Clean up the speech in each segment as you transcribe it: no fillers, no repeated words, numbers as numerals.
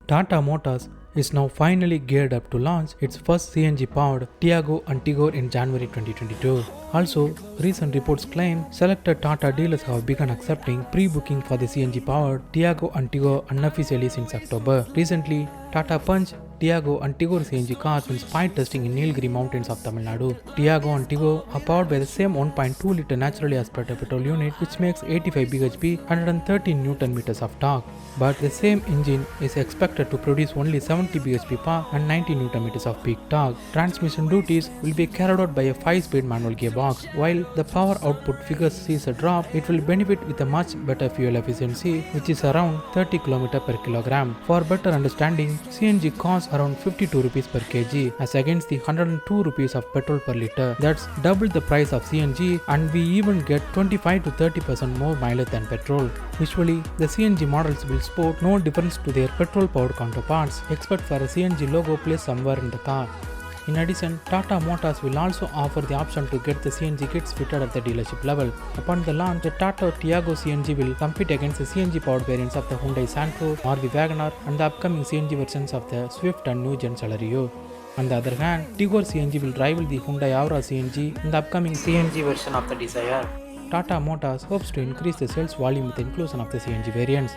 Tata Motors is now finally geared up to launch its first CNG-powered Tiago and Tigor in January 2022. Also, recent reports claim selected Tata dealers have begun accepting pre-booking for the CNG-powered Tiago and Tigor unofficially since October. Recently, Tata Punch Tiago and Tigor CNG cars will Spied testing in Nilgiris mountains of Tamil Nadu. Tiago and Tigor are powered by the same 1.2-litre naturally aspirated petrol unit, which makes 85 bhp, 113 Nm of torque. But the same engine is expected to produce only 70 bhp power and 90 Nm of peak torque. Transmission duties will be carried out by a 5-speed manual gearbox. While the power output figure sees a drop, it will benefit with a much better fuel efficiency, which is around 30 km per kilogram. For better understanding, CNG costs around 52 rupees per kg as against the 102 rupees of petrol per litre. That's double the price of CNG, and we even get 25 to 30% more mileage than petrol. Visually, the CNG models will sport no difference to their petrol-powered counterparts, except for a CNG logo placed somewhere in the car. In addition, Tata Motors will also offer the option to get the CNG kits fitted at the dealership level. Upon the launch, the Tata Tiago CNG will compete against the CNG-powered variants of the Hyundai Santro, RV Wagoner, and the upcoming CNG versions of the Swift and new Gen Celerio. On the other hand, Tigor CNG will rival the Hyundai Aura CNG in the upcoming CNG version of the Desire. Tata Motors hopes to increase the sales volume with the inclusion of the CNG variants.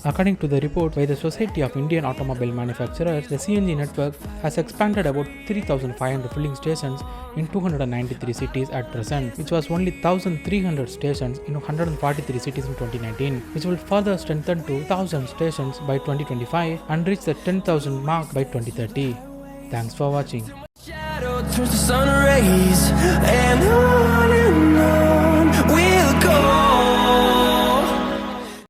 According to the report by the Society of Indian Automobile Manufacturers, the CNG network has expanded about 3,500 filling stations in 293 cities at present, which was only 1,300 stations in 143 cities in 2019, which will further strengthen to 1,000 stations by 2025 and reach the 10,000 mark by 2030. Thanks for watching.